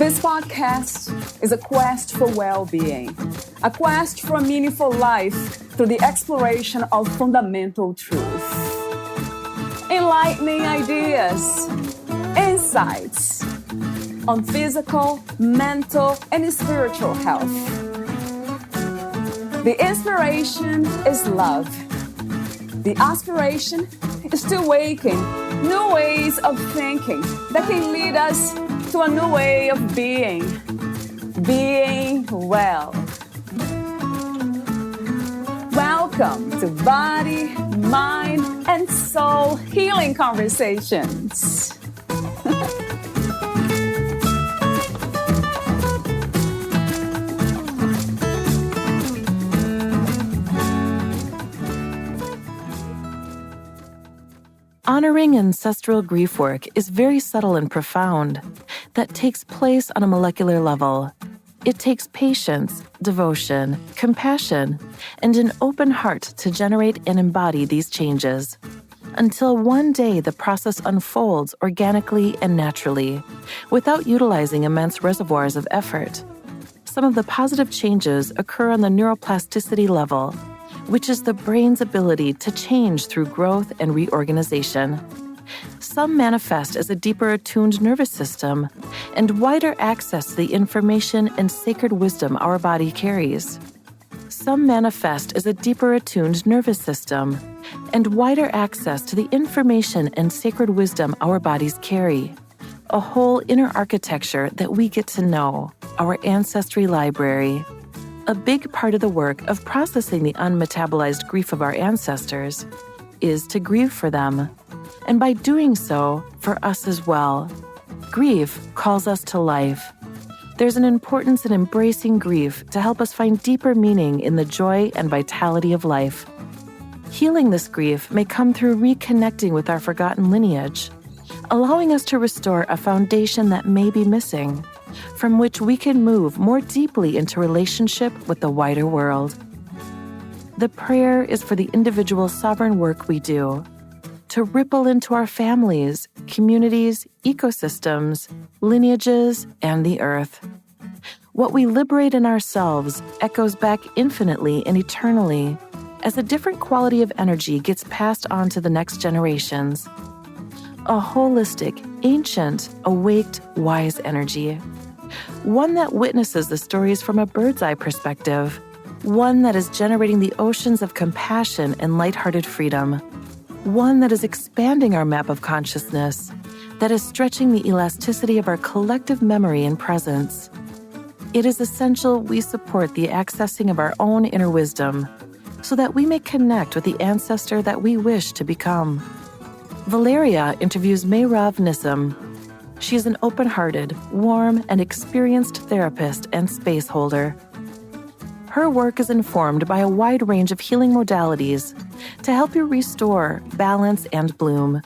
This podcast is a quest for well-being, a quest for a meaningful life through the exploration of fundamental truth. Enlightening ideas, insights on physical, mental, and spiritual health. The inspiration is love. The aspiration is to awaken new ways of thinking that can lead us to a new way of being well. Welcome to Body, Mind, and Soul Healing Conversations. Honoring ancestral grief work is very subtle and profound. That takes place on a molecular level. It takes patience, devotion, compassion, and an open heart to generate and embody these changes. Until one day the process unfolds organically and naturally, without utilizing immense reservoirs of effort. Some of the positive changes occur on the neuroplasticity level, which is the brain's ability to change through growth and reorganization. Some manifest as a deeper attuned nervous system and wider access to the information and sacred wisdom our body carries. Some manifest as a deeper attuned nervous system and wider access to the information and sacred wisdom our bodies carry. A whole inner architecture that we get to know, our ancestry library. A big part of the work of processing the un-metabolized grief of our ancestors is to grieve for them, and by doing so, for us as well. Grief calls us to life. There's an importance in embracing grief to help us find deeper meaning in the joy and vitality of life. Healing this grief may come through reconnecting with our forgotten lineage, allowing us to restore a foundation that may be missing, from which we can move more deeply into relationship with the wider world. The prayer is for the individual sovereign work we do, to ripple into our families, communities, ecosystems, lineages, and the earth. What we liberate in ourselves echoes back infinitely and eternally as a different quality of energy gets passed on to the next generations. A holistic, ancient, awaked, wise energy. One that witnesses the stories from a bird's eye perspective. One that is generating the oceans of compassion and lighthearted freedom. One that is expanding our map of consciousness, that is stretching the elasticity of our collective memory and presence. It is essential we support the accessing of our own inner wisdom so that we may connect with the ancestor that we wish to become. Valeria interviews Mayrav Nissim. She is an open-hearted, warm, and experienced therapist and space holder. Her work is informed by a wide range of healing modalities to help you restore, balance, and bloom.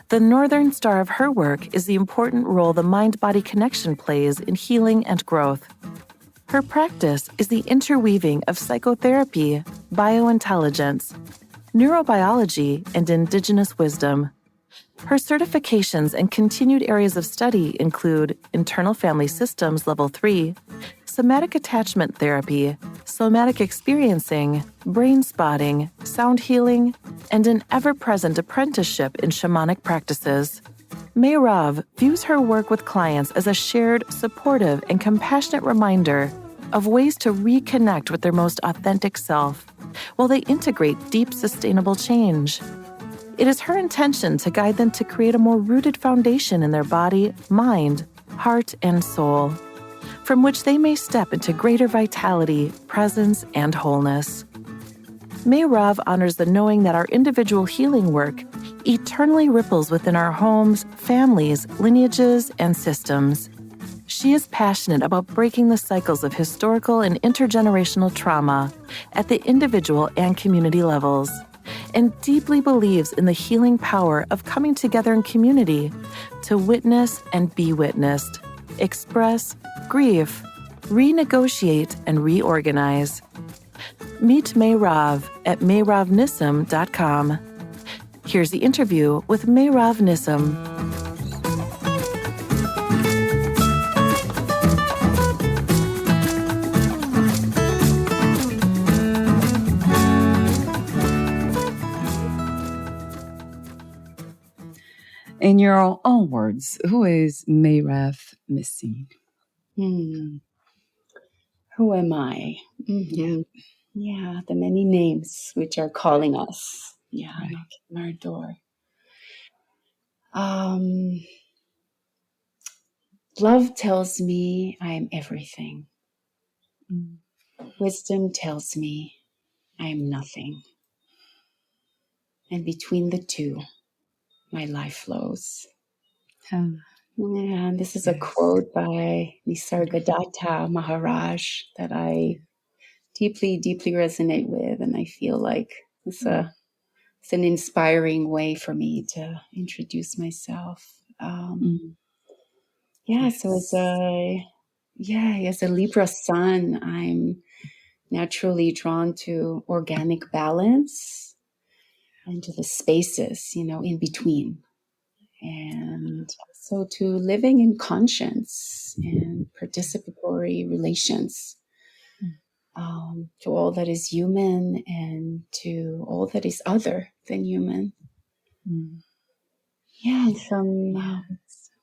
The northern star of her work is the important role the mind-body connection plays in healing and growth. Her practice is the interweaving of psychotherapy, biointelligence, neurobiology, and indigenous wisdom. Her certifications and continued areas of study include Internal Family Systems Level 3, Somatic Attachment Therapy, Somatic Experiencing, Brain Spotting, Sound Healing, and an ever-present apprenticeship in shamanic practices. Mayrav views her work with clients as a shared, supportive, and compassionate reminder of ways to reconnect with their most authentic self while they integrate deep, sustainable change. It is her intention to guide them to create a more rooted foundation in their body, mind, heart, and soul, from which they may step into greater vitality, presence, and wholeness. Mayrav honors the knowing that our individual healing work eternally ripples within our homes, families, lineages, and systems. She is passionate about breaking the cycles of historical and intergenerational trauma at the individual and community levels, and deeply believes in the healing power of coming together in community to witness and be witnessed, express, grieve, renegotiate, and reorganize. Meet Mayrav at mayravnissim.com. Here's the interview with Mayrav Nissim. In your own words, who is Mayrav Nissim? Who am I? Mm-hmm. Yeah, the many names which are calling us. Yeah, right. Knocking on our door. Love tells me I am everything. Wisdom tells me I am nothing. And between the two, my life flows. And this is a quote by Nisargadatta Maharaj that I deeply, deeply resonate with. And I feel like it's an inspiring way for me to introduce myself. So as a Libra sun, I'm naturally drawn to organic balance and to the spaces, in between. And also to living in conscience and participatory relations, to all that is human and to all that is other than human.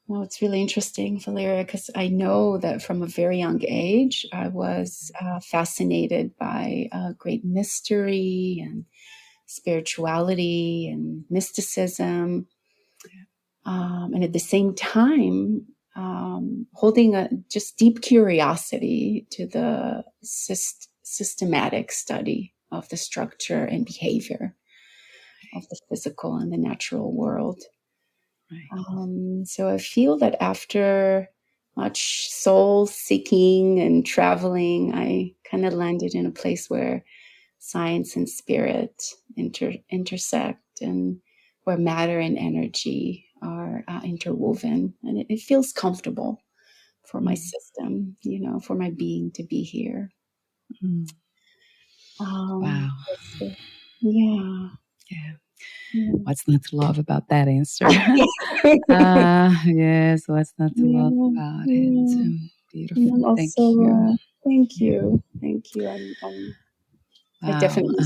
It's really interesting, Valeria, because I know that from a very young age, I was fascinated by great mystery and spirituality and mysticism. And at the same time, holding a just deep curiosity to the systematic study of the structure and behavior of the physical and the natural world. Right. So I feel that after much soul seeking and traveling, I kind of landed in a place where science and spirit intersect, and where matter and energy are interwoven, and it feels comfortable for my system, for my being to be here. Wow. Yeah. What's not to love about that answer? Yes, what's not to love about it? Beautiful. Thank you. Thank you. I definitely.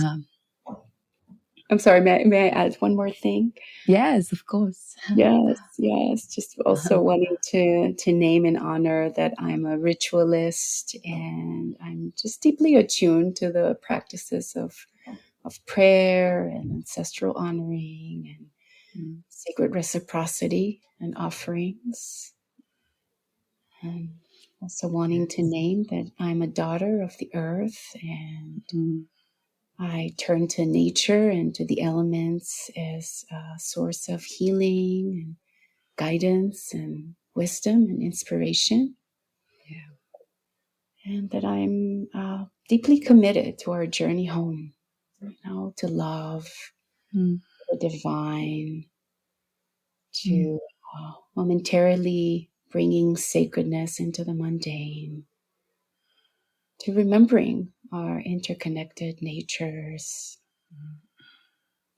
I'm sorry. May I add one more thing? Yes, of course. Yes. Just also wanting to name and honor that I'm a ritualist, and I'm just deeply attuned to the practices of prayer and ancestral honoring and sacred reciprocity and offerings. And also wanting to name that I'm a daughter of the earth, and I turn to nature and to the elements as a source of healing and guidance and wisdom and inspiration. And that I'm deeply committed to our journey home, to love, the divine, to momentarily bringing sacredness into the mundane, to remembering our interconnected natures,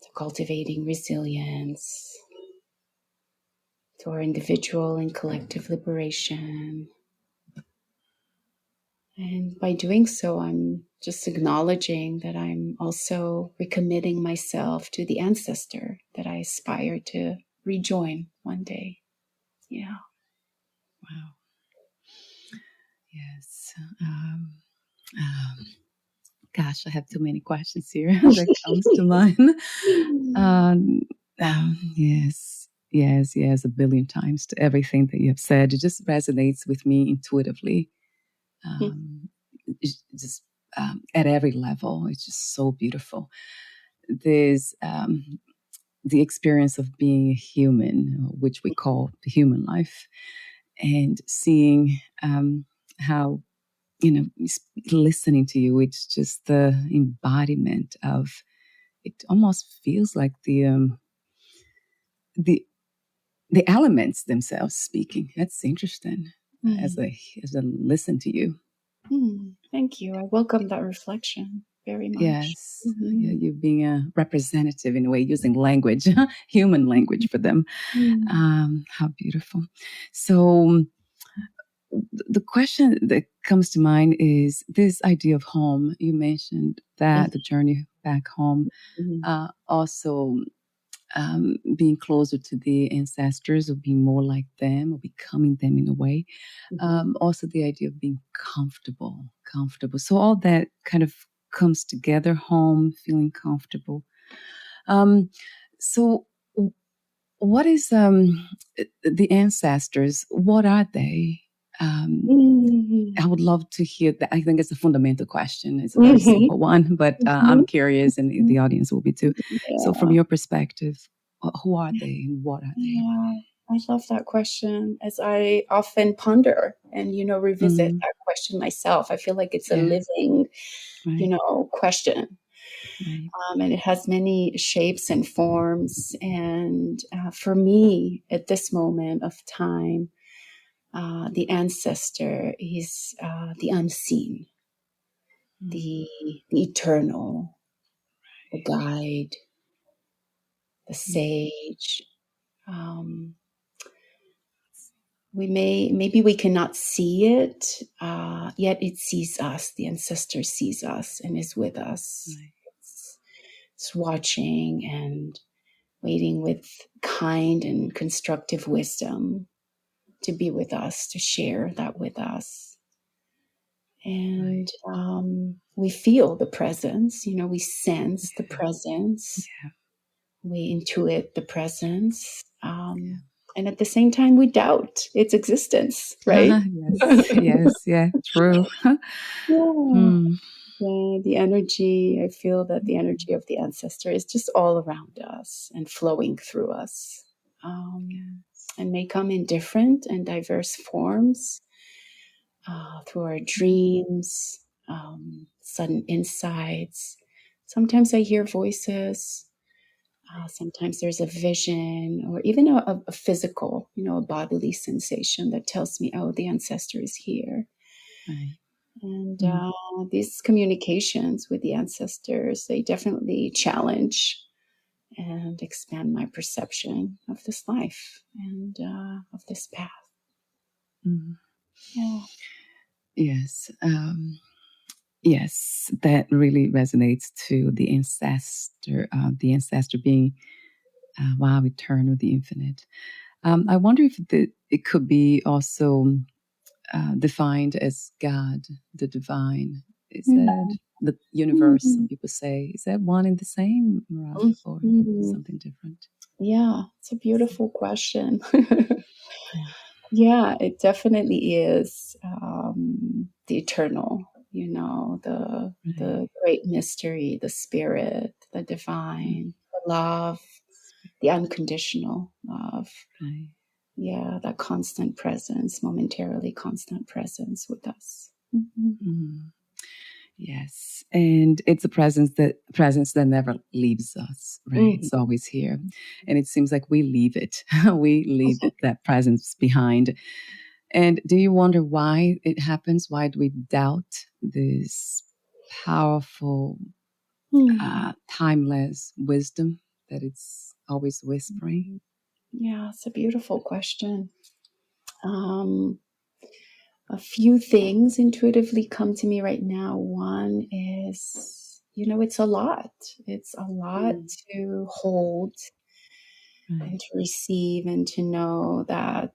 to cultivating resilience, to our individual and collective liberation. And by doing so, I'm just acknowledging that I'm also recommitting myself to the ancestor that I aspire to rejoin one day. Yeah. Wow. Yes. Gosh, I have too many questions here that comes to mind. Yes, a billion times to everything that you have said. It just resonates with me intuitively. Just at every level, it's just so beautiful. There's the experience of being a human, which we call the human life, and seeing how, listening to you, it's just the embodiment of, it almost feels like the elements themselves speaking. That's interesting as I listen to you. Thank you. I welcome that reflection very much. Yes. You being a representative in a way, using language, human language for them. How beautiful. So the question that comes to mind is this idea of home. You mentioned that the journey back home also being closer to the ancestors, or being more like them, or becoming them in a way. Also the idea of being comfortable. So all that kind of comes together, home, feeling comfortable. So what is the ancestors? What are they? I would love to hear that. I think it's a fundamental question. It's a very simple one, but I'm curious, and the audience will be too. Yeah. So from your perspective, who are they and what are they? Yeah, I love that question, as I often ponder and, revisit that question myself. I feel like it's a living, question. Right. And it has many shapes and forms. And for me, at this moment of time, the ancestor is the unseen, the eternal, the guide, the sage. Maybe we cannot see it, yet it sees us. The ancestor sees us and is with us. Right. It's watching and waiting with kind and constructive wisdom to be with us, to share that with us. And we feel the presence, we sense the presence. Yeah. We intuit the presence. And at the same time, we doubt its existence, right? Yes, yeah, true. Yeah, the energy, I feel that the energy of the ancestor is just all around us and flowing through us. And may come in different and diverse forms, through our dreams, sudden insights. Sometimes I hear voices. Sometimes there's a vision, or even a physical, a bodily sensation that tells me, oh, the ancestor is here. Right. And these communications with the ancestors, they definitely challenge and expand my perception of this life and of this path. Yeah. Yes. Yes, that really resonates to the ancestor being eternal, the infinite. I wonder if it could be also defined as God, the divine. Is that the universe? Some people say, is that one and the same, Mayrav, or something different? Yeah, it's a beautiful question. Yeah, it definitely is the eternal, the great mystery, the spirit, the divine, the love, the unconditional love. Right. Yeah, that constant presence, momentarily constant presence with us. Yes, and it's a presence that never leaves us, right? It's always here, and it seems like we leave it. We leave that presence behind. And do you wonder why it happens? Why do we doubt this powerful, timeless wisdom that it's always whispering? Yeah, it's a beautiful question. A few things intuitively come to me right now. One is, it's a lot. It's a lot to hold and to receive, and to know that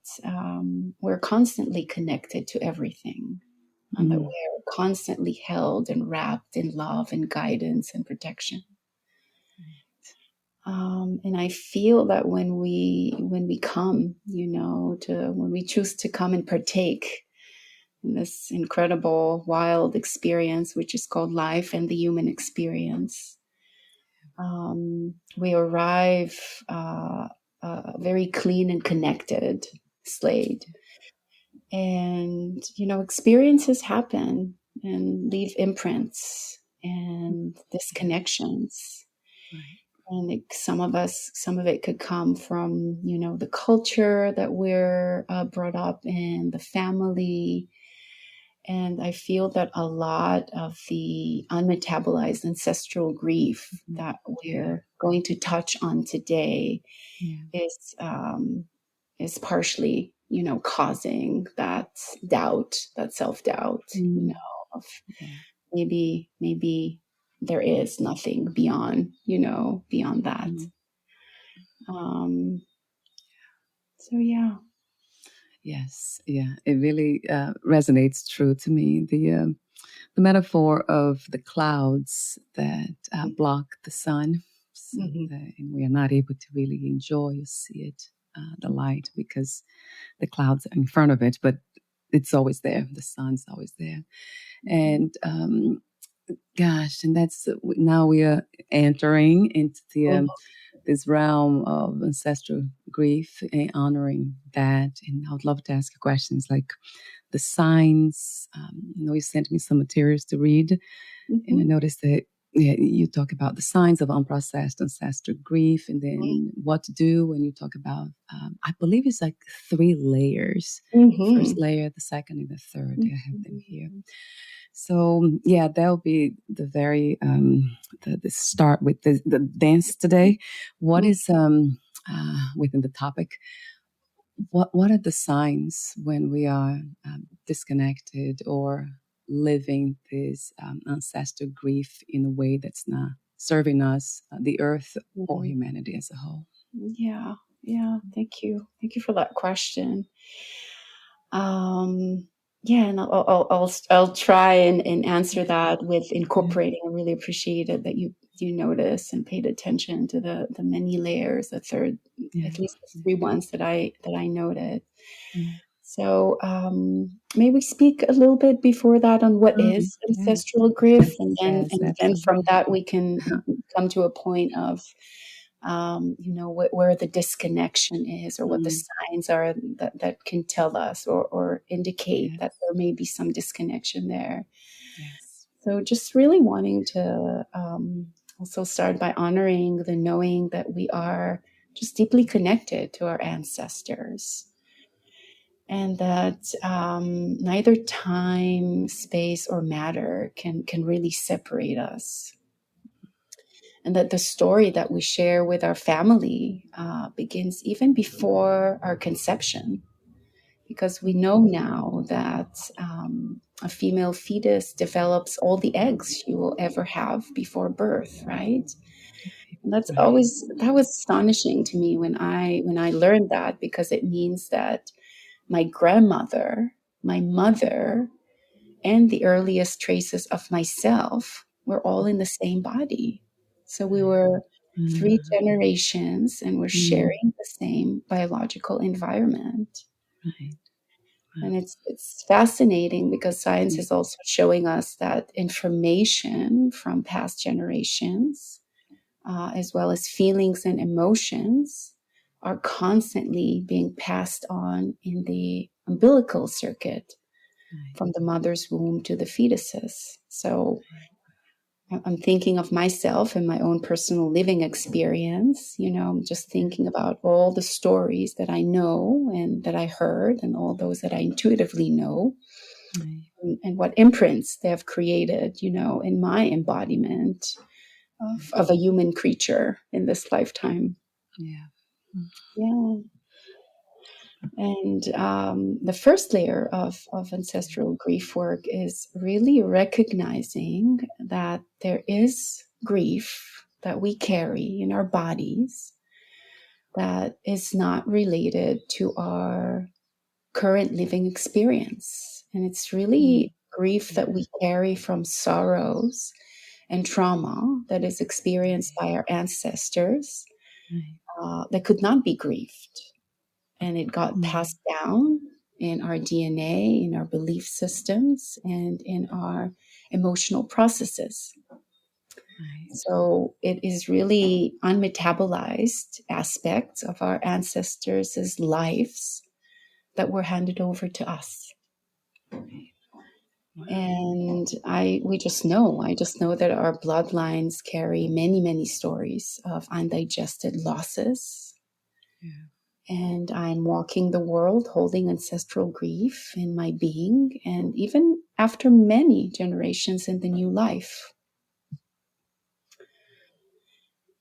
we're constantly connected to everything, and that we're constantly held and wrapped in love and guidance and protection. And I feel that when we come, when we choose to come and partake in this incredible, wild experience, which is called life and the human experience, we arrive very clean and connected slate. And, experiences happen and leave imprints and disconnections. And some of it could come from, the culture that we're brought up in, the family. And I feel that a lot of the un-metabolized ancestral grief that we're going to touch on today is partially, causing that doubt, that self-doubt, of maybe there is nothing beyond that. So yeah. Yes, yeah, it really resonates true to me. The metaphor of the clouds that block the sun, so that, and we are not able to really enjoy or see it, the light, because the clouds are in front of it, but it's always there. The sun's always there, and gosh, and that's now we are entering into the this realm of ancestral grief and honoring that. And I would love to ask you questions like the signs. You sent me some materials to read, and I noticed that you talk about the signs of unprocessed ancestral grief, and then what to do when you talk about, I believe it's like 3 layers. First layer, the second, and the third. I have them here. So yeah, that'll be the very the start with the dance today. What is within the topic? What are the signs when we are disconnected or living this ancestral grief in a way that's not serving us, the earth, or humanity as a whole? Yeah. Thank you for that question. And I'll try and answer that with incorporating. I really appreciate it that you noticed and paid attention to the many layers, the third, at least the 3 ones that I noted. So may we speak a little bit before that on what is ancestral grief, and then from that we can come to a point of where the disconnection is, or what the signs are that can tell us or indicate that there may be some disconnection there. Yes. So just really wanting to also start by honoring the knowing that we are just deeply connected to our ancestors, and that neither time, space, or matter can really separate us. And that the story that we share with our family begins even before our conception, because we know now that a female fetus develops all the eggs she will ever have before birth, right? And that was astonishing to me when I learned that, because it means that my grandmother, my mother, and the earliest traces of myself were all in the same body. So we were 3 generations, and we're sharing the same biological environment. Right. And it's fascinating, because science is also showing us that information from past generations, as well as feelings and emotions, are constantly being passed on in the umbilical circuit, from the mother's womb to the fetuses. So I'm thinking of myself and my own personal living experience, just thinking about all the stories that I know and that I heard, and all those that I intuitively know, and what imprints they have created, in my embodiment of a human creature in this lifetime. Yeah. And the first layer of ancestral grief work is really recognizing that there is grief that we carry in our bodies that is not related to our current living experience. And it's really grief that we carry from sorrows and trauma that is experienced by our ancestors that could not be grieved. And it got passed down in our DNA, in our belief systems, and in our emotional processes. So it is really un-metabolized aspects of our ancestors' lives that were handed over to us. And I just know that our bloodlines carry many, many stories of undigested losses. And I'm walking the world holding ancestral grief in my being, and even after many generations in the new life.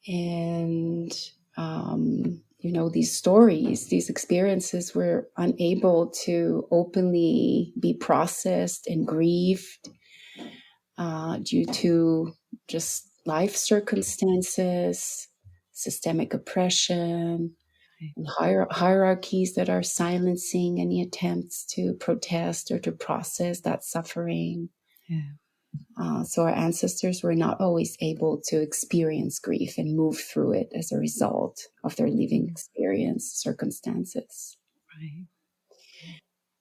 And, these stories, these experiences were unable to openly be processed and grieved due to just life circumstances, systemic oppression, and hierarchies that are silencing any attempts to protest or to process that suffering. So our ancestors were not always able to experience grief and move through it as a result of their living experience, circumstances. Right.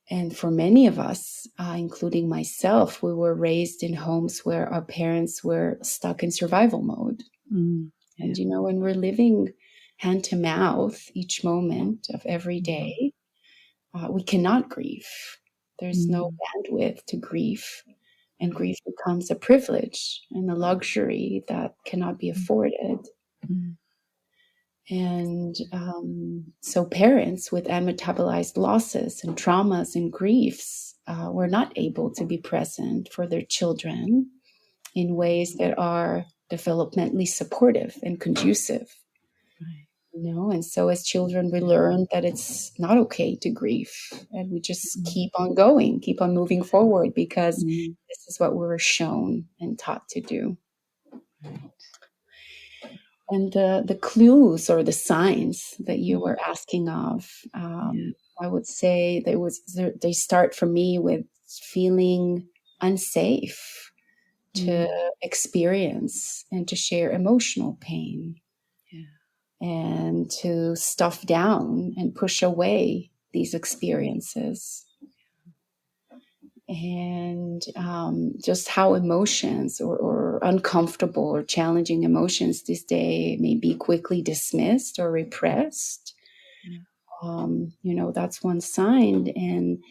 And for many of us, including myself, we were raised in homes where our parents were stuck in survival mode. And, when we're living hand to mouth each moment of every day, we cannot grieve. There's no bandwidth to grief. And grief becomes a privilege and a luxury that cannot be afforded. And so parents with un-metabolized losses and traumas and griefs were not able to be present for their children in ways that are developmentally supportive and conducive. And so as children, we learn that it's not okay to grieve, and we just keep on going, keep on moving forward, because this is what we were shown and taught to do. And the clues or the signs that you were asking of, I would say they start for me with feeling unsafe to experience and to share emotional pain. And to stuff down and push away these experiences. And just how emotions or uncomfortable or challenging emotions this day may be quickly dismissed or repressed. That's one sign. And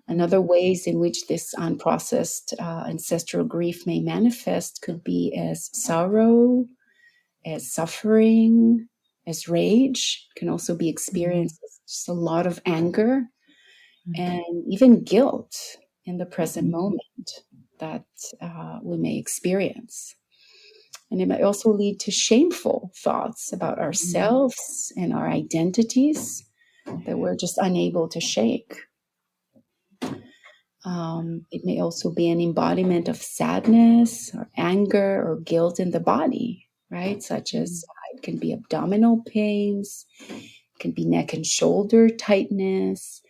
another ways in which this unprocessed ancestral grief may manifest could be as sorrow, as suffering, as rage. Can also be experienced as just a lot of anger and even guilt in the present moment that we may experience. And it might also lead to shameful thoughts about ourselves and our identities that we're just unable to shake. It may also be an embodiment of sadness or anger or guilt in the body, right? Such as it can be abdominal pains, it can be neck and shoulder tightness,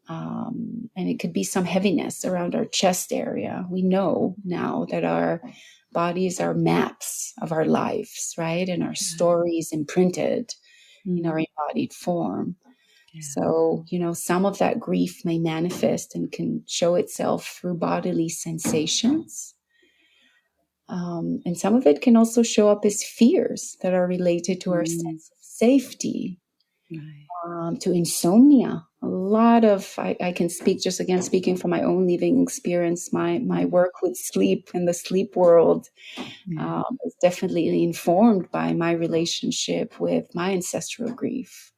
and it could be some heaviness around our chest area. We know now that our bodies are maps of our lives, right? And our stories imprinted in our embodied form. So, some of that grief may manifest and can show itself through bodily sensations. And some of it can also show up as fears that are related to our sense of safety, to insomnia. A lot of, I can speak just again, speaking from my own living experience, my work with sleep in the sleep world is definitely informed by my relationship with my ancestral grief.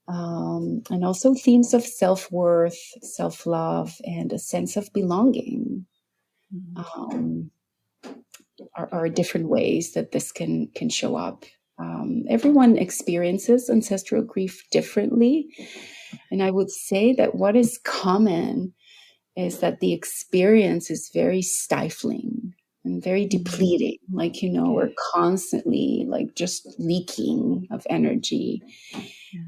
And also themes of self-worth, self-love, and a sense of belonging. Are different ways that this can show up. Everyone experiences ancestral grief differently. And I would say that what is common is that the experience is very stifling and very depleting. We're constantly just leaking of energy.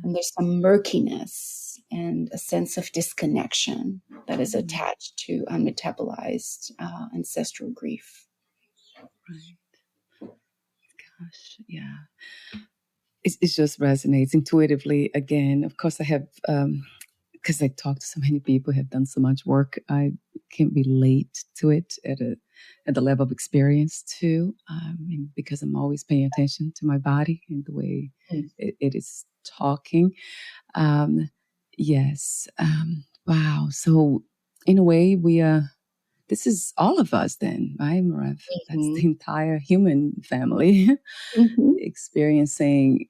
And there's some murkiness and a sense of disconnection that is attached to un-metabolized ancestral grief. Right. Gosh, yeah. It just resonates intuitively. Again, of course, I have, because I talked to so many people, have done so much work, I can relate to it at the level of experience too, because I'm always paying attention to my body and the way it is talking. Yes. Wow. So in a way, this is all of us then, right, Mayrav? That's the entire human family experiencing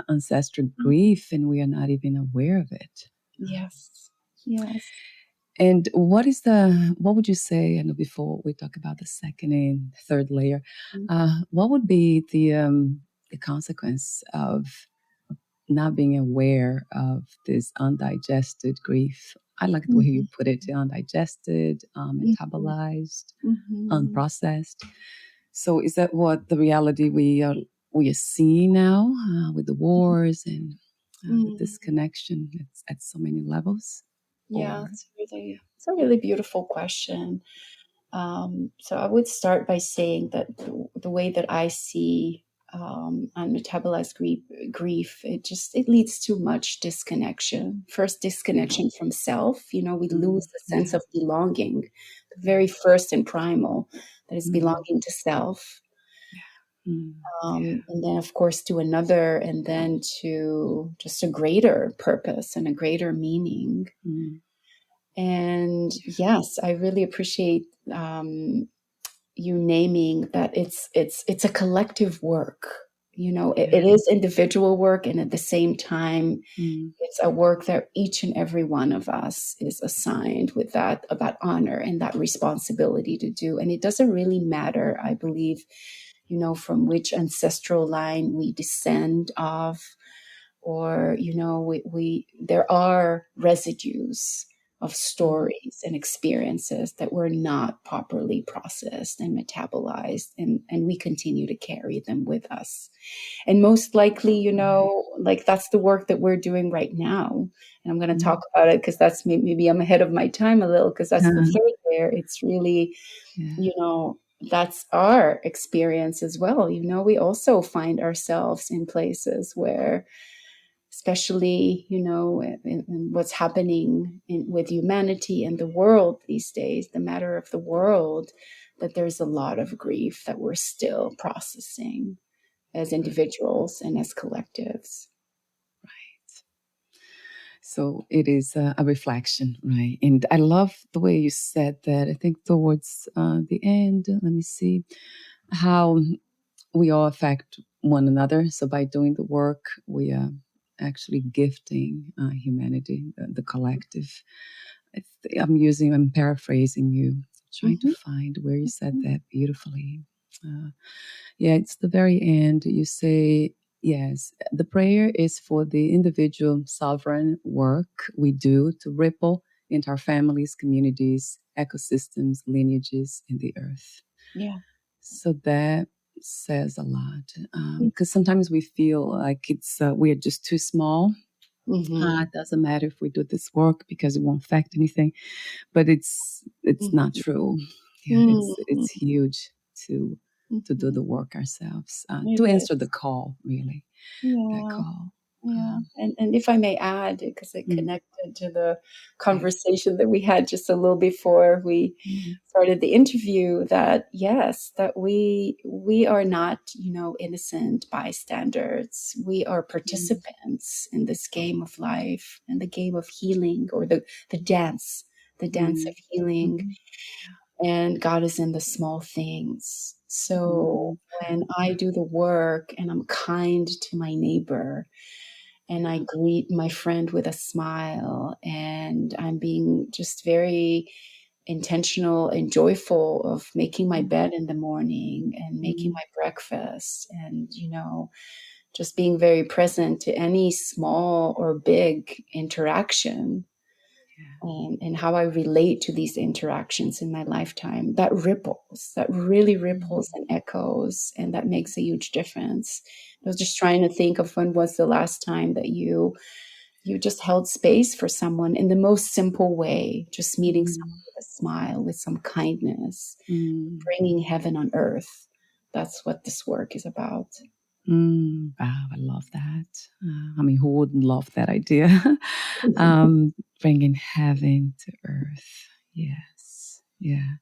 ancestral grief, and we are not even aware of it. Yes. And what would you say, I know before we talk about the second and third layer, what would be the consequence of not being aware of this undigested grief? I like the way you put it, undigested, metabolized, unprocessed. So is that what the reality we are we are seeing now with the wars and the disconnection at so many levels? Yeah, Or it's a really beautiful question. So I would start by saying that the way that I see un-metabolized grief, it leads to much disconnection. First, disconnection from self. We lose the sense of belonging, the very first and primal, that is belonging to self. And then, of course, to another, and then to just a greater purpose and a greater meaning. And yes, I really appreciate you naming that it's a collective work. It is individual work, and at the same time, it's a work that each and every one of us is assigned with that honor and that responsibility to do. And it doesn't really matter, I believe, from which ancestral line we descend of, or there are residues of stories and experiences that were not properly processed and metabolized, and we continue to carry them with us. And most likely, like that's the work that we're doing right now. And I'm going to talk about it because that's maybe I'm ahead of my time a little, because that's the third there. It's really, that's our experience as well. We also find ourselves in places where, especially, in what's happening with humanity and the world these days, the matter of the world, that there's a lot of grief that we're still processing as individuals and as collectives. Right. So it is a reflection, right? And I love the way you said that. I think towards the end, let me see, how we all affect one another. So by doing the work, we are actually gifting humanity, the collective. I'm paraphrasing you, trying to find where you said that beautifully. It's the very end. You say, yes, the prayer is for the individual sovereign work we do to ripple into our families, communities, ecosystems, lineages in the earth. Yeah. So that says a lot, because sometimes we feel like we're just too small. It doesn't matter if we do this work because it won't affect anything, but it's not true. It's huge to do the work ourselves, to answer the call, really. That call. Yeah. And if I may add, because it connected to the conversation that we had just a little before we started the interview, that yes, that we are not, innocent bystanders. We are participants in this game of life and the game of healing, or the dance of healing. And God is in the small things. So when I do the work and I'm kind to my neighbor, and I greet my friend with a smile, and I'm being just very intentional and joyful of making my bed in the morning and making my breakfast, and, just being very present to any small or big interaction. And how I relate to these interactions in my lifetime, that really ripples and echoes, and that makes a huge difference. I was just trying to think of when was the last time that you just held space for someone in the most simple way, just meeting someone with a smile, with some kindness, bringing heaven on earth. That's what this work is about. Wow, I love that. Who wouldn't love that idea? Bringing heaven to earth. Yes. Yeah.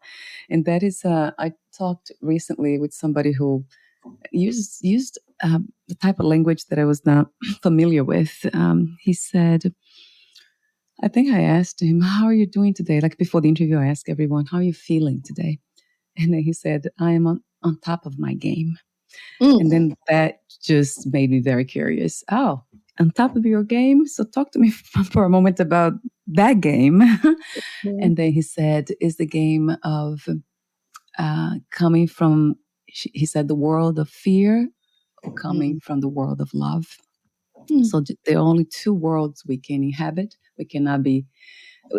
And that is, I talked recently with somebody who used the type of language that I was not familiar with. He said, I think I asked him, how are you doing today? Like before the interview, I asked everyone, how are you feeling today? And then he said, I am on top of my game. And then that just made me very curious. Oh, on top of your game? So talk to me for a moment about that game. And then he said, is the game of coming from, he said, the world of fear, or coming from the world of love. So there are only two worlds we can inhabit. We cannot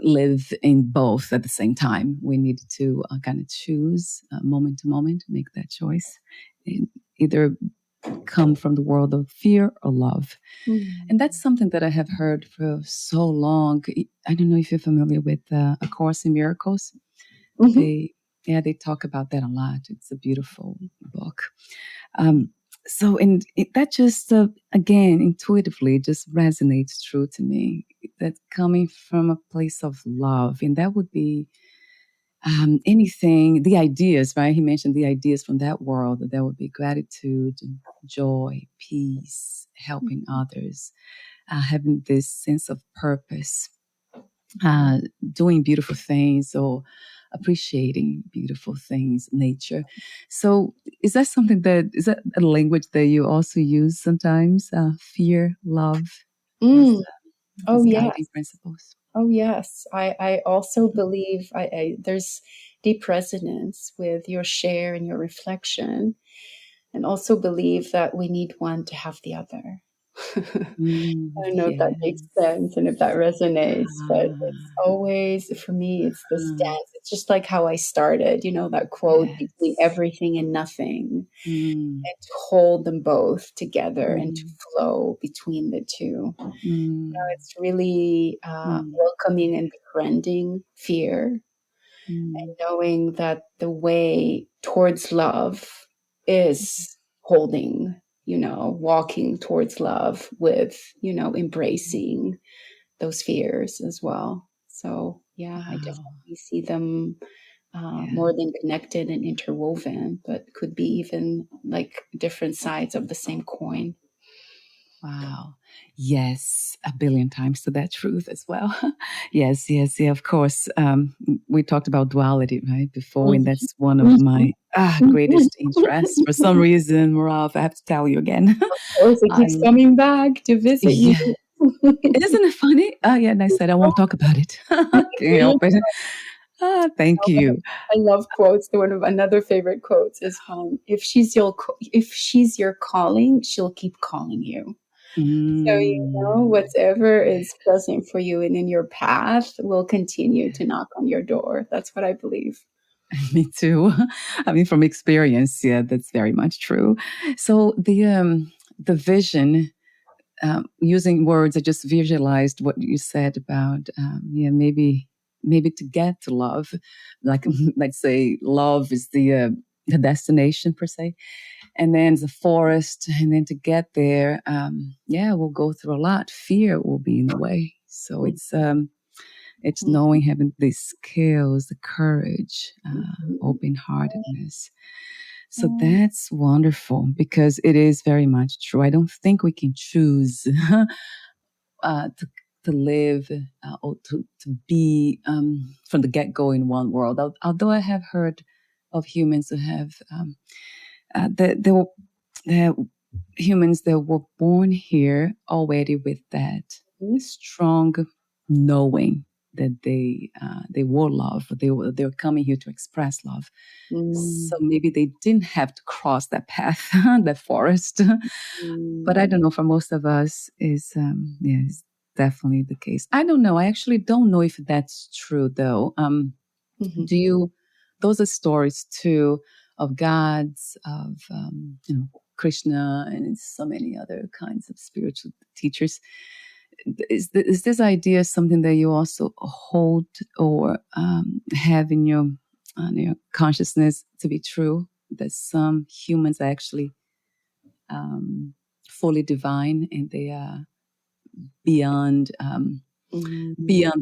live in both at the same time. We need to kind of choose moment to moment, make that choice. And either come from the world of fear or love. And that's something that I have heard for so long. I don't know if you're familiar with A Course in Miracles. They talk about that a lot. It's a beautiful book. That just, again, intuitively just resonates true to me. That coming from a place of love, and that would be anything, the ideas, right? He mentioned the ideas from that world. That would be gratitude, joy, peace, helping others, having this sense of purpose, doing beautiful things or appreciating beautiful things, nature. So is that a language that you also use sometimes? Fear, love, as guiding principles? Oh, yes. I also believe there's deep resonance with your share and your reflection, and also believe that we need one to have the other. I don't know if that makes sense and if that resonates, but it's always, for me, it's this dance. It's just like how I started, that quote, between everything and nothing, and to hold them both together and to flow between the two. It's really welcoming and befriending fear, and knowing that the way towards love is holding, walking towards love with, embracing those fears as well. So, I definitely see them more than connected and interwoven, but could be even like different sides of the same coin. Wow. Yes, a billion times to that truth as well. Yes, of course. We talked about duality, right, before, and that's one of my greatest interests. For some reason, Mayrav, I have to tell you again. Of course, it keeps coming back to visit you. Isn't it funny? And I said I won't talk about it. Can't help it. Thank you. I love quotes. One of another favorite quotes is, "If she's your calling, she'll keep calling you." So, whatever is present for you and in your path will continue to knock on your door. That's what I believe. Me too. I mean, from experience, that's very much true. So the vision, using words, I just visualized what you said about, maybe to get to love, like let's say love is the destination per se. And then the forest, and then to get there, we'll go through a lot. Fear will be in the way. So it's knowing, having the skills, the courage, open-heartedness. So that's wonderful, because it is very much true. I don't think we can choose to live or to be from the get-go in one world. Although I have heard of humans who have the humans that were born here already with that strong knowing that they were love. They were coming here to express love. So maybe they didn't have to cross that path, that forest. But I don't know. For most of us, is definitely the case. I don't know. I actually don't know if that's true, though. Do you? Those are stories too of gods, of Krishna, and so many other kinds of spiritual teachers. Is this idea something that you also hold or have in your consciousness to be true? That some humans are actually fully divine, and they are beyond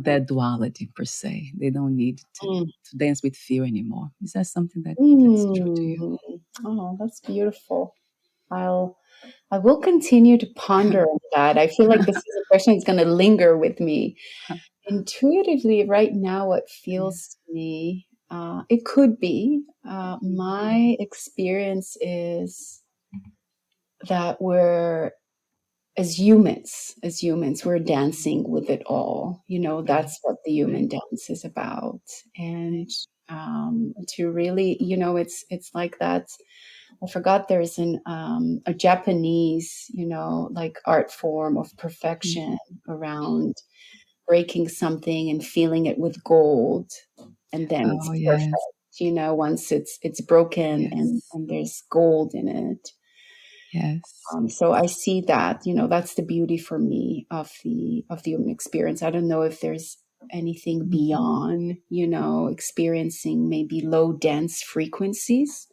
that duality per se. They don't need to dance with fear anymore. Is that something that's true to you? Oh, that's beautiful. I will continue to ponder on that. I feel like this is a question that's going to linger with me. Intuitively, right now, what feels to me, it could be, my experience is that as humans, we're dancing with it all. That's what the human dance is about. And to really, it's like that. I forgot there's a Japanese, like art form of perfection around breaking something and feeling it with gold, and then it's perfect. Once it's broken and there's gold in it. Yes. So I see that, that's the beauty for me of the human experience. I don't know if there's anything beyond, experiencing maybe low dense frequencies.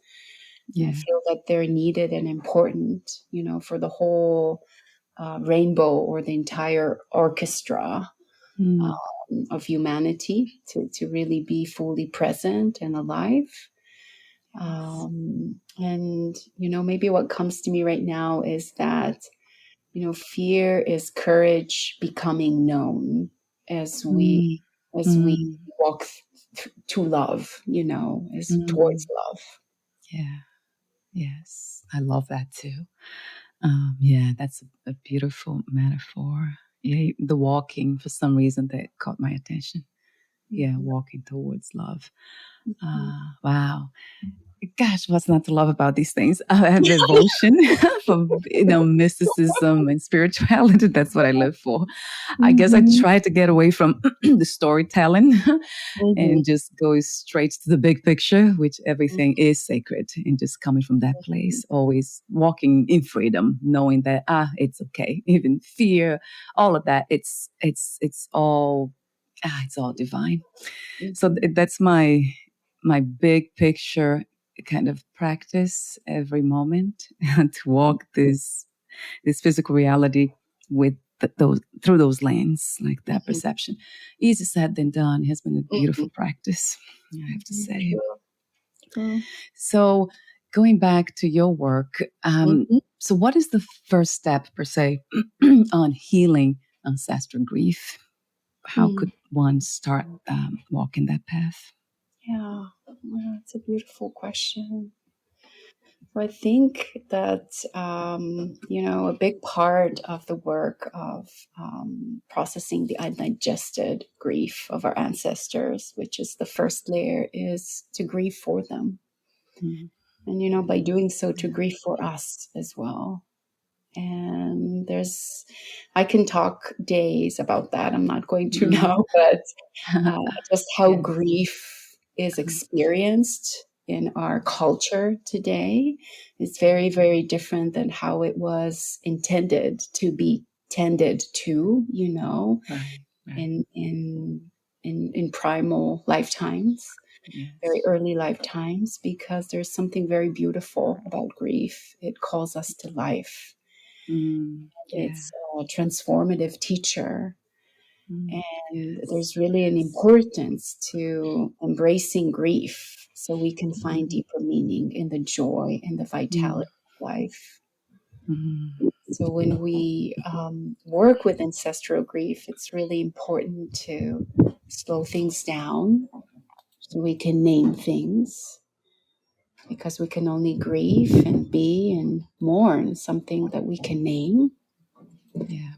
Yeah. I feel that they're needed and important, for the whole rainbow or the entire orchestra of humanity to really be fully present and alive. And, maybe what comes to me right now is that, fear is courage becoming known as we walk to love, is towards love. Yeah. Yes. I love that too. Yeah, that's a beautiful metaphor. Yeah, the walking, for some reason, that caught my attention. Yeah, walking towards love. Wow. Gosh, what's not to love about these things? I have devotion for mysticism and spirituality. That's what I live for. I guess I try to get away from the storytelling and just go straight to the big picture, which everything is sacred, and just coming from that place, always walking in freedom, knowing that it's okay. Even fear, all of that, it's all divine. So that's my big picture kind of practice every moment to walk this physical reality with through those lanes, like that perception. Easier said than done. It has been a beautiful practice, I have to say. So going back to your work, so what is the first step per se on healing ancestral grief? How could one start walking that path? Yeah, it's a beautiful question. So I think that, a big part of the work of processing the undigested grief of our ancestors, which is the first layer, is to grieve for them. And, by doing so, to grieve for us as well. And I can talk days about that. I'm not going to now, but just how grief is experienced in our culture today is very, very different than how it was intended to be tended to, right. in primal lifetimes. Yes. Very early lifetimes, because there's something very beautiful about grief. It calls us to life. It's a transformative teacher. And there's really an importance to embracing grief so we can find deeper meaning in the joy and the vitality of life. So when we work with ancestral grief, it's really important to slow things down so we can name things, because we can only grieve and be and mourn something that we can name. Yeah.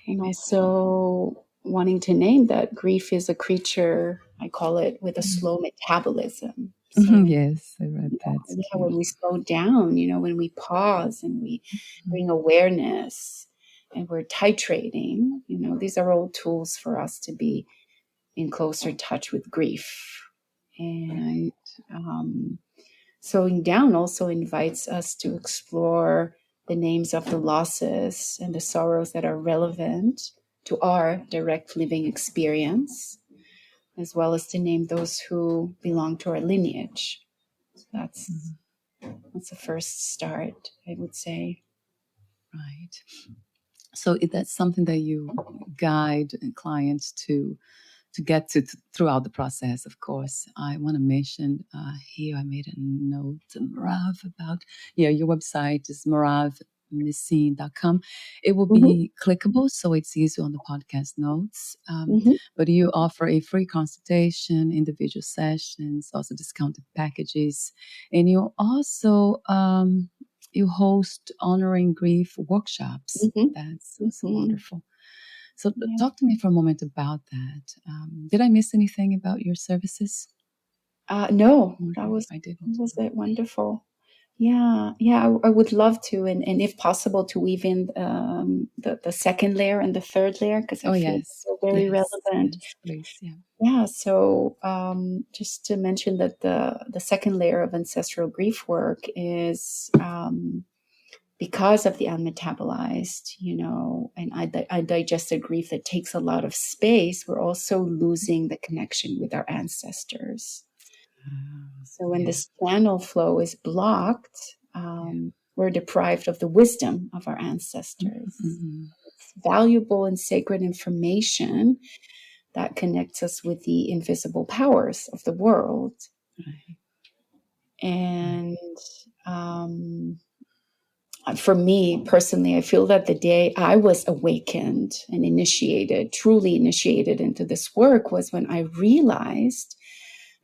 And also wanting to name that grief is a creature, I call it, with a slow metabolism. So yes, I read that. When we slow down, when we pause and we bring awareness and we're titrating, these are all tools for us to be in closer touch with grief. And slowing down also invites us to explore the names of the losses and the sorrows that are relevant to our direct living experience, as well as to name those who belong to our lineage. So that's the first start, I would say. Right. So that's something that you guide clients to get to throughout the process, of course. I want to mention here, I made a note, Mayrav, about, your website is mayravnissim.com. It will be clickable, so it's easy on the podcast notes. But you offer a free consultation, individual sessions, also discounted packages. And you also you host honoring grief workshops. That's also wonderful. So talk to me for a moment about that. Did I miss anything about your services? No, that was it. Wonderful. Yeah. I would love to, and if possible, to weave in the second layer and the third layer, because I feel they're very relevant. Yes, please, Yeah. So just to mention that the second layer of ancestral grief work is because of the unmetabolized, and undigested grief that takes a lot of space, we're also losing the connection with our ancestors. So when this channel flow is blocked, we're deprived of the wisdom of our ancestors. It's valuable and sacred information that connects us with the invisible powers of the world. And for me personally, I feel that the day I was awakened and truly initiated into this work, was when I realized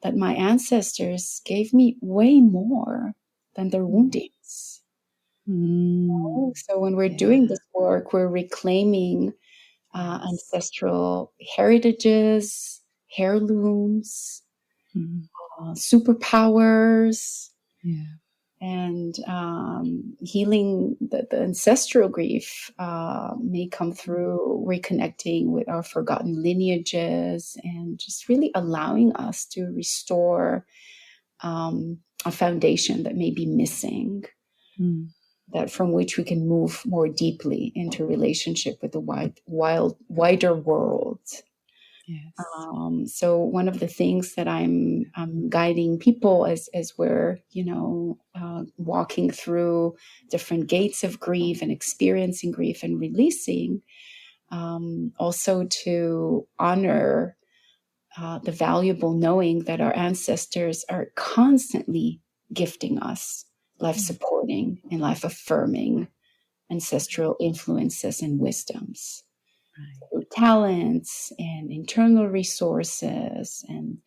that my ancestors gave me way more than their woundings. So when we're doing this work, we're reclaiming ancestral heritages, heirlooms, superpowers, and healing the ancestral grief may come through reconnecting with our forgotten lineages, and just really allowing us to restore a foundation that may be missing, that from which we can move more deeply into relationship with the wider world. So one of the things that I'm guiding people as we're walking through different gates of grief and experiencing grief and releasing, also to honor the valuable knowing that our ancestors are constantly gifting us life supporting and life affirming ancestral influences and wisdoms. Through talents and internal resources, and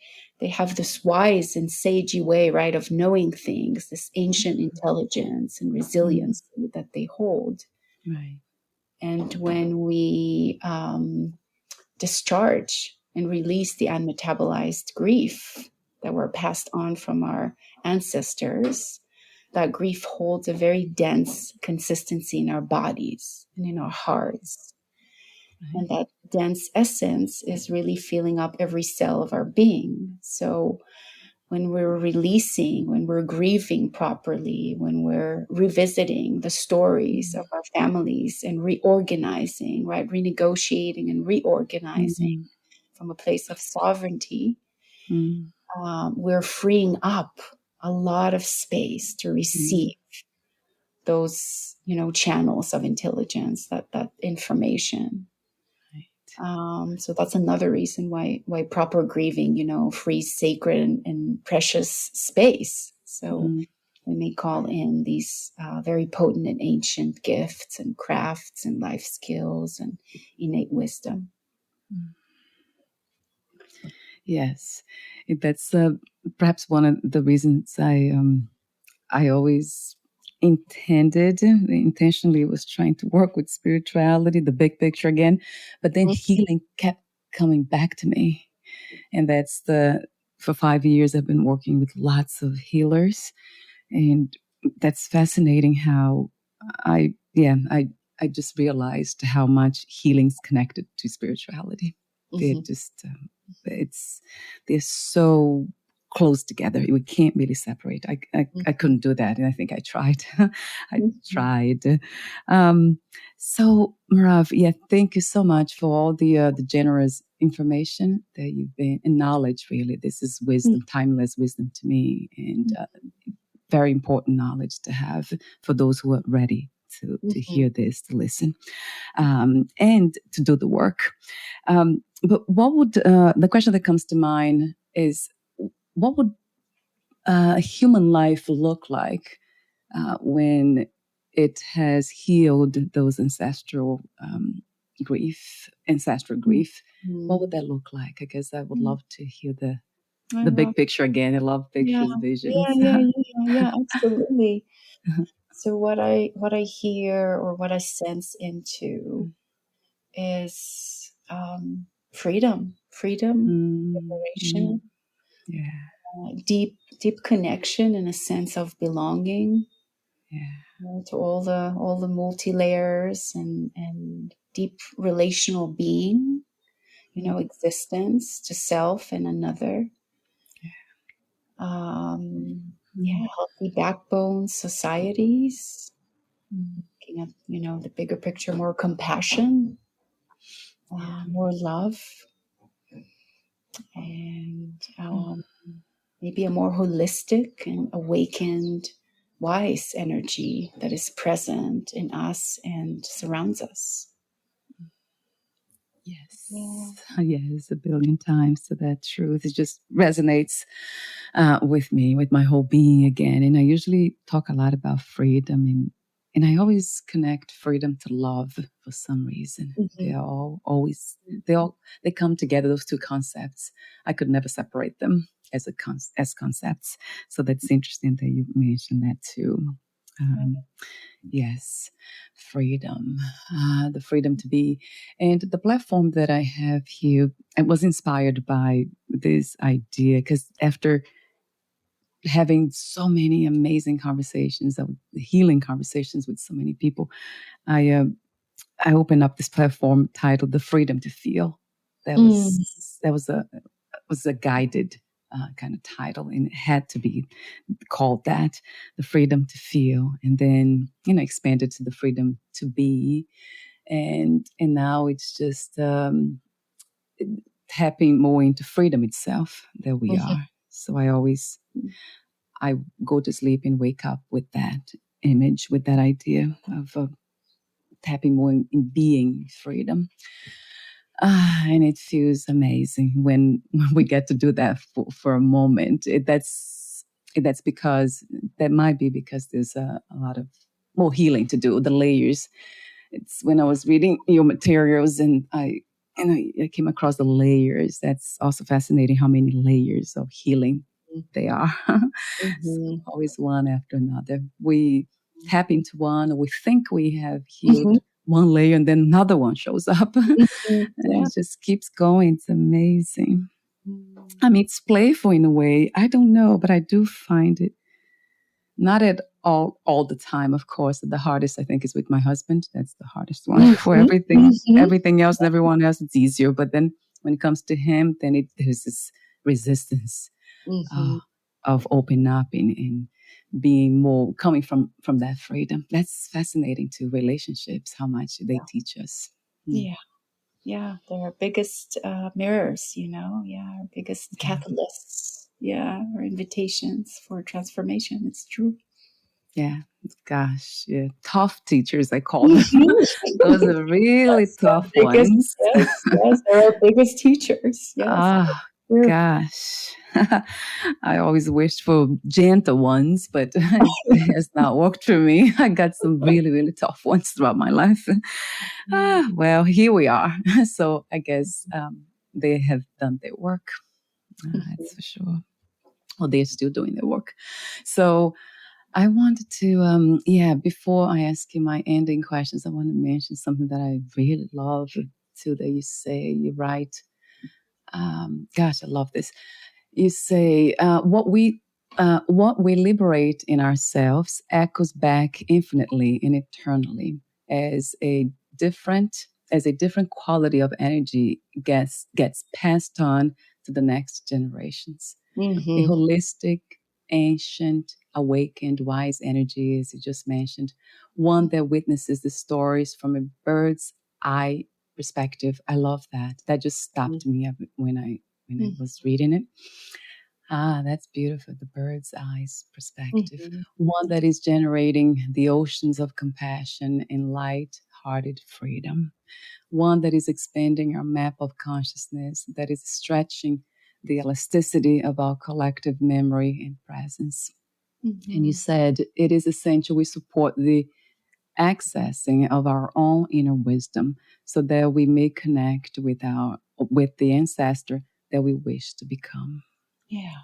they have this wise and sagey way, right, of knowing things, this ancient intelligence and resilience that they hold. And when we discharge and release the unmetabolized grief that were passed on from our ancestors, that grief holds a very dense consistency in our bodies and in our hearts. And that dense essence is really filling up every cell of our being. So when we're releasing, when we're grieving properly, when we're revisiting the stories of our families and reorganizing, right, renegotiating and reorganizing from a place of sovereignty, we're freeing up a lot of space to receive those, channels of intelligence, that information. So that's another reason why proper grieving, frees sacred and precious space. So we may call in these very potent and ancient gifts and crafts and life skills and innate wisdom. Yes, that's perhaps one of the reasons I always intentionally was trying to work with spirituality, the big picture again, but then healing kept coming back to me. And that's for 5 years, I've been working with lots of healers. And that's fascinating how I just realized how much healing's connected to spirituality. They're just, they're so close together. We can't really separate. I couldn't do that. And I think I tried. So Mayrav, thank you so much for all the generous information that you've been, and knowledge, really. This is wisdom, timeless wisdom to me, and very important knowledge to have for those who are ready to hear this, to listen, and to do the work. But what would, the question that comes to mind is, what would a human life look like when it has healed those ancestral grief? What would that look like? I guess I would love to hear the big picture again. I love pictures, visions. Yeah, absolutely. So what I hear or what I sense into is freedom, liberation, deep connection and a sense of belonging, to all the multi layers and deep relational being, existence to self and another. Healthy backbone societies, Looking at, the bigger picture, more compassion, more love, and maybe a more holistic and awakened, wise energy that is present in us and surrounds us. Yes. Yes, a billion times. So that truth, it just resonates with me, with my whole being again. And I usually talk a lot about freedom, and I always connect freedom to love for some reason. They come together, those two concepts. I could never separate them as concepts. So that's interesting that you mentioned that too. Yes, freedom, the freedom to be. And the platform that I have here, I was inspired by this idea because after having so many amazing conversations, healing conversations with so many people, I opened up this platform titled "The Freedom to Feel." That was a guided kind of title, and it had to be called that, the freedom to feel, and then expanded to the freedom to be, and now it's just tapping more into freedom itself that we are. So I go to sleep and wake up with that image, with that idea of tapping more in being freedom. And it feels amazing when we get to do that for a moment. That might be because there's a lot of more healing to do, the layers. It's when I was reading your materials and I came across the layers. That's also fascinating how many layers of healing they are. So always one after another. We tap into one, or we think we have healed one layer, and then another one shows up. And it just keeps going. It's amazing. I mean, it's playful in a way. I don't know, but I do find it not at all the time, of course. The hardest, I think, is with my husband. That's the hardest one for everything. Everything else and everyone else, it's easier. But then when it comes to him, then there's this resistance of opening up and being more coming from that freedom. That's fascinating to relationships, how much they teach us. They're our biggest mirrors, our biggest catalysts, our invitations for transformation. It's true. Yeah, gosh, yeah, tough teachers, I call them. Those are really tough ones. Yes, they're our biggest teachers. Yes. Gosh, I always wished for gentle ones, but it has not worked for me. I got some really, really tough ones throughout my life. Well, here we are. So I guess they have done their work. That's for sure. Well, they're still doing their work. So I wanted to, before I ask you my ending questions, I want to mention something that I really love too, that you write. Gosh, I love this. You say, what we liberate in ourselves echoes back infinitely and eternally as a different quality of energy gets passed on to the next generations. A holistic, ancient, awakened, wise energy, as you just mentioned, one that witnesses the stories from a bird's eye perspective. I love that. That just stopped me when I was reading it. That's beautiful. The bird's eyes perspective. One that is generating the oceans of compassion and light-hearted freedom. One that is expanding our map of consciousness, that is stretching the elasticity of our collective memory and presence. And you said it is essential we support the accessing of our own inner wisdom so that we may connect with the ancestor that we wish to become. Yeah.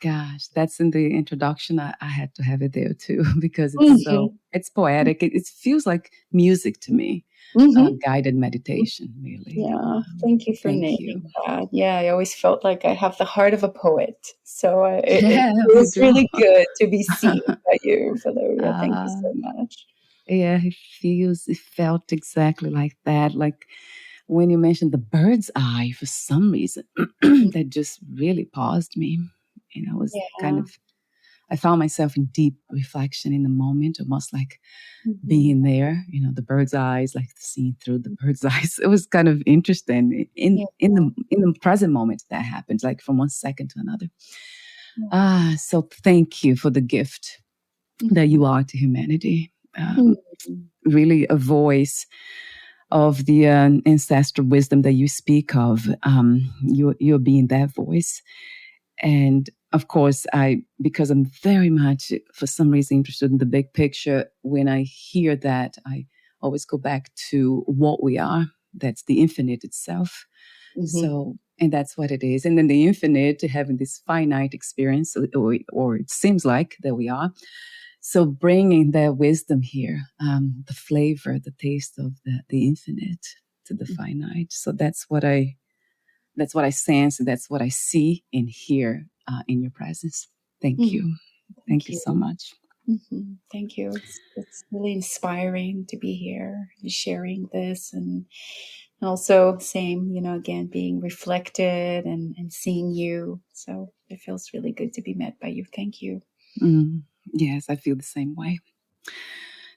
Gosh, that's in the introduction. I had to have it there too because it's poetic. It feels like music to me. Guided meditation, really. Yeah, thank you for naming that. Yeah, I always felt like I have the heart of a poet. So it was really good to be seen by you. Thank you so much. Yeah, it felt exactly like that. Like when you mentioned the bird's eye, for some reason, that just really paused me. I was kind of I found myself in deep reflection in the moment, almost like being there, the bird's eyes, like seeing through the bird's eyes. It was kind of interesting in the present moment that happened, like from one second to another. So thank you for the gift that you are to humanity. Really a voice of the ancestral wisdom that you speak of. You're being that voice. And of course, because I'm very much, for some reason, interested in the big picture, when I hear that, I always go back to what we are. That's the infinite itself. So, and that's what it is. And then the infinite having this finite experience, or it seems like that we are. So bringing that wisdom here, the flavor, the taste of the infinite to the finite. So that's what I sense, and that's what I see and hear in your presence. Thank you. Thank you so much. Thank you. It's really inspiring to be here, sharing this, and also same, again, being reflected and seeing you. So it feels really good to be met by you. Thank you. Yes, I feel the same way.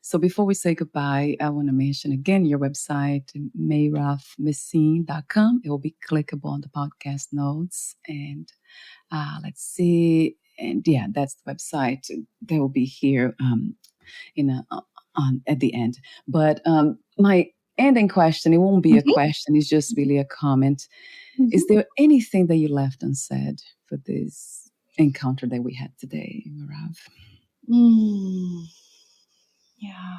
So before we say goodbye, I want to mention again your website, mayravnissim.com. It will be clickable on the podcast notes. And let's see. And yeah, that's the website. They will be here at the end. But my ending question, it won't be a question. It's just really a comment. Is there anything that you left unsaid for this encounter that we had today, Mayrav? Yeah,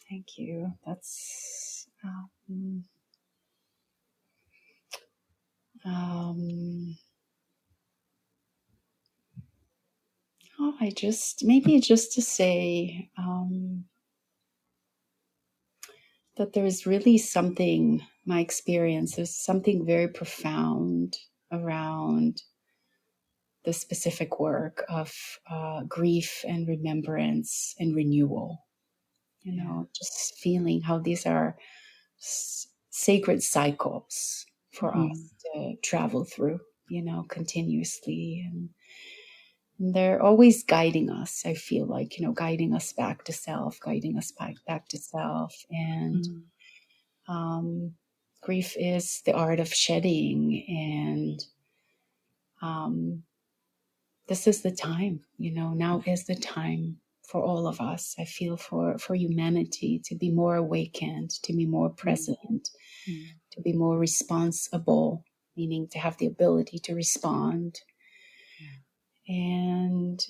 thank you. That's maybe just to say that there's really something, my experience, there's something very profound around the specific work of grief and remembrance and renewal. Just feeling how these are sacred cycles for us to travel through, continuously. And they're always guiding us, I feel like, guiding us back to self, guiding us back to self. And grief is the art of shedding. And this is the time, now is the time for all of us. I feel for humanity to be more awakened, to be more present, to be more responsible, meaning to have the ability to respond. And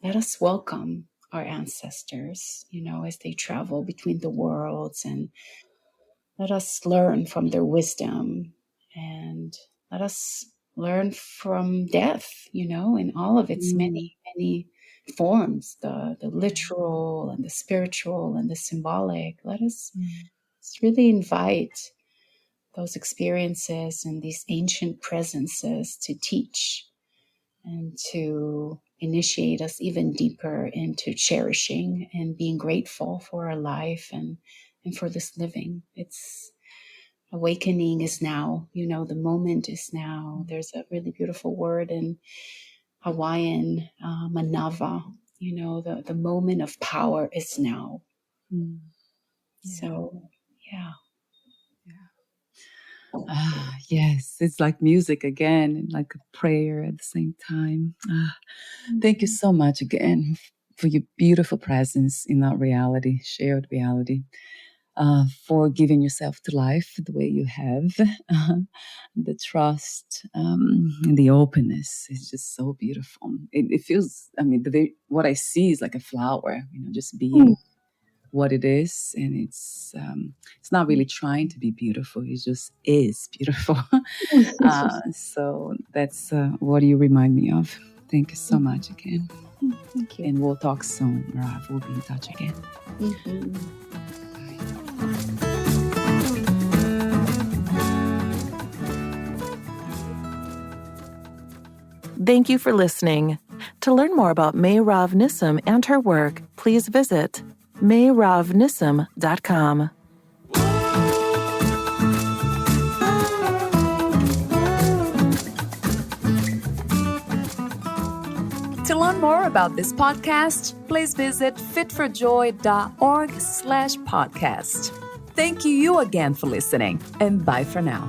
let us welcome our ancestors, as they travel between the worlds, and let us learn from their wisdom, and let us learn from death, in all of its many, many forms, the literal and the spiritual and the symbolic. Let us really invite those experiences and these ancient presences to teach and to initiate us even deeper into cherishing and being grateful for our life and for this living. It's awakening is now, the moment is now. There's a really beautiful word in Hawaiian, manava, the moment of power is now. So, yeah. Yes, it's like music again, and like a prayer at the same time. Thank you so much again for your beautiful presence in our reality, shared reality, for giving yourself to life the way you have. The trust and the openness is just so beautiful. It feels, what I see is like a flower, just being what it is, and it's not really trying to be beautiful. It just is beautiful. So that's what you remind me of. Thank you so much again. Thank you. And we'll talk soon, Mayrav. We'll be in touch again. Thank you for listening. To learn more about Mayrav Nissim and her work, please visit mayravnissim.com. To learn learn more about this podcast, please visit fitforjoy.org/podcast. Thank you again for listening, and bye for now.